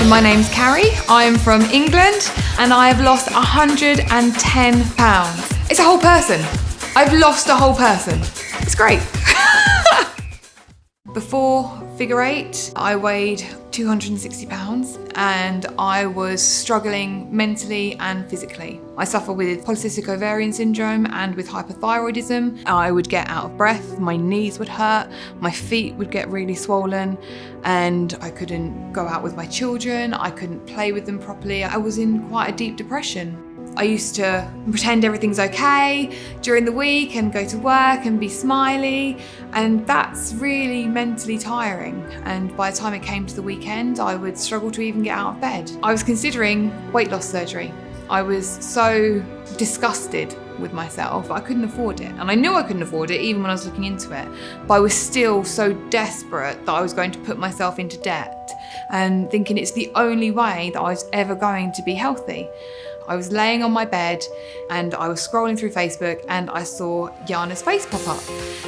My name's Karrie, I'm from England, and I have lost 110 pounds. It's a whole person. I've lost a whole person. It's great. Before figure eight, I weighed 260 pounds and I was struggling mentally and physically. I suffer with polycystic ovarian syndrome and with hypothyroidism. I would get out of breath, my knees would hurt, my feet would get really swollen, and I couldn't go out with my children, I couldn't play with them properly. I was in quite a deep depression. I used to pretend everything's okay during the week and go to work and be smiley, and that's really mentally tiring. And by the time it came to the weekend, I would struggle to even get out of bed. I was considering weight loss surgery. I was so disgusted with myself. I couldn't afford it. And I knew I couldn't afford it even when I was looking into it. But I was still so desperate that I was going to put myself into debt and thinking it's the only way that I was ever going to be healthy. I was laying on my bed and I was scrolling through Facebook and I saw Jana's face pop up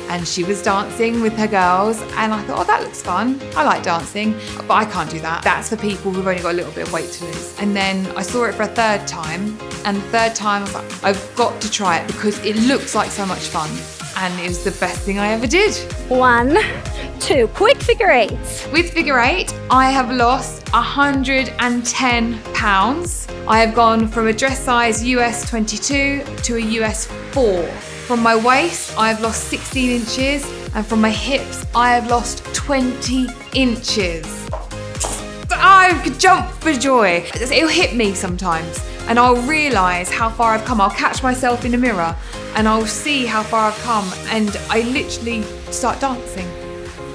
and she was dancing with her girls, and I thought, oh, that looks fun. I like dancing, but I can't do that. That's for people who've only got a little bit of weight to lose. And then I saw it for a third time, and the third time I was like, I've got to try it because it looks like so much fun. And it was the best thing I ever did. 1, 2, quick figure eights. With figure eight, I have lost 110 pounds. I have gone from a dress size US 22 to a US 4. From my waist, I have lost 16 inches, and from my hips, I have lost 20 inches. I could jump for joy. It'll hit me sometimes, and I'll realise how far I've come. I'll catch myself in the mirror, and I'll see how far I've come, and I literally start dancing.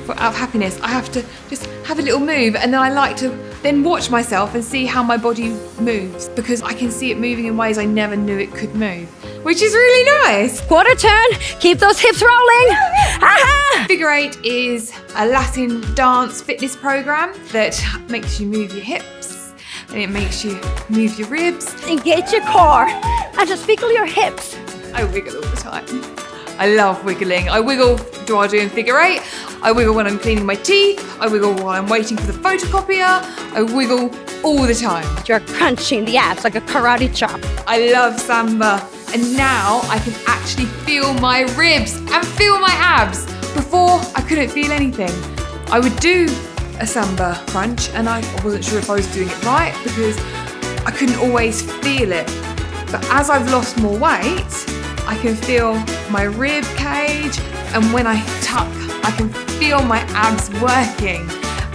Out of happiness, I have to just have a little move, and then I like to then watch myself and see how my body moves, because I can see it moving in ways I never knew it could move, which is really nice. Quarter turn, keep those hips rolling. Aha! Figure eight is a Latin dance fitness program that makes you move your hips, and it makes you move your ribs. Engage your core and just wiggle your hips. I wiggle all the time. I love wiggling. I wiggle while I'm doing figure eight. I wiggle when I'm cleaning my teeth. I wiggle while I'm waiting for the photocopier. I wiggle all the time. You're crunching the abs like a karate chop. I love samba. And now I can actually feel my ribs and feel my abs. Before, I couldn't feel anything. I would do a samba crunch and I wasn't sure if I was doing it right because I couldn't always feel it. But as I've lost more weight, I can feel my rib cage, and when I tuck, I can feel my abs working,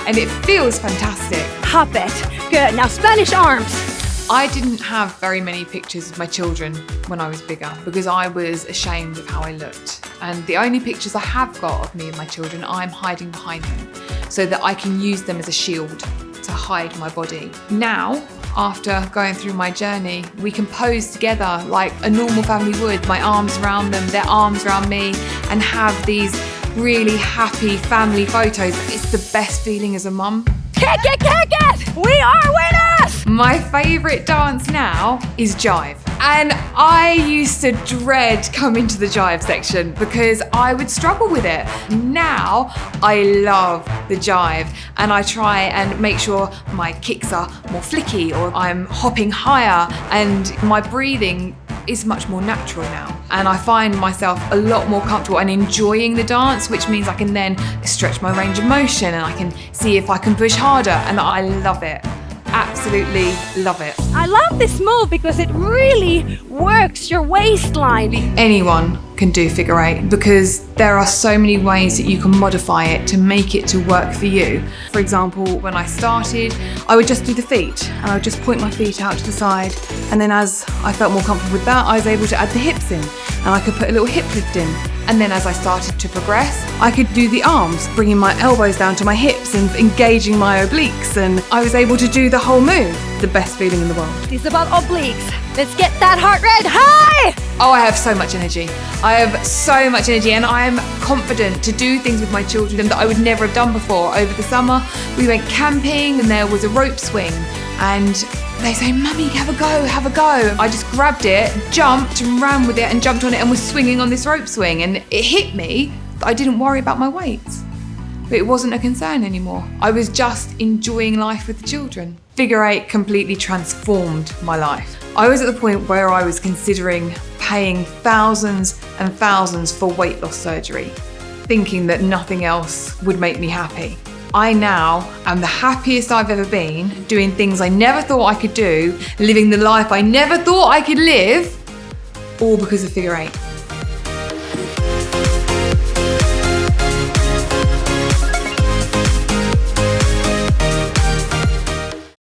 and it feels fantastic. Hop it. Good. Now Spanish arms. I didn't have very many pictures of my children when I was bigger because I was ashamed of how I looked. And the only pictures I have got of me and my children, I'm hiding behind them so that I can use them as a shield to hide my body. Now, after going through my journey, we can pose together like a normal family would, my arms around them, their arms around me, and have these really happy family photos. It's the best feeling as a mum. Kick it, kick it! We are winners! My favourite dance now is jive. And I used to dread coming to the jive section because I would struggle with it. Now I love the jive, and I try and make sure my kicks are more flicky or I'm hopping higher, and my breathing is much more natural now. And I find myself a lot more comfortable and enjoying the dance, which means I can then stretch my range of motion and I can see if I can push harder, and I love it. Absolutely love it. I love this move because it really works your waistline. Anyone can do figure eight because there are so many ways that you can modify it to make it to work for you. For example, when I started, I would just do the feet and I would just point my feet out to the side, and then as I felt more comfortable with that, I was able to add the hips in and I could put a little hip lift in. And then as I started to progress, I could do the arms, bringing my elbows down to my hips and engaging my obliques, and I was able to do the whole move. The best feeling in the world. It's about obliques. Let's get that heart rate high! Oh, I have so much energy. I have so much energy, and I am confident to do things with my children that I would never have done before. Over the summer, we went camping and there was a rope swing, and they say, "Mummy, have a go, have a go." I just grabbed it, jumped and ran with it and jumped on it and was swinging on this rope swing, and it hit me that I didn't worry about my weight but it wasn't a concern anymore. I was just enjoying life with the children. Figure 8 completely transformed my life. I was at the point where I was considering paying thousands and thousands for weight loss surgery, thinking that nothing else would make me happy. I now am the happiest I've ever been, doing things I never thought I could do, living the life I never thought I could live, all because of Figure 8.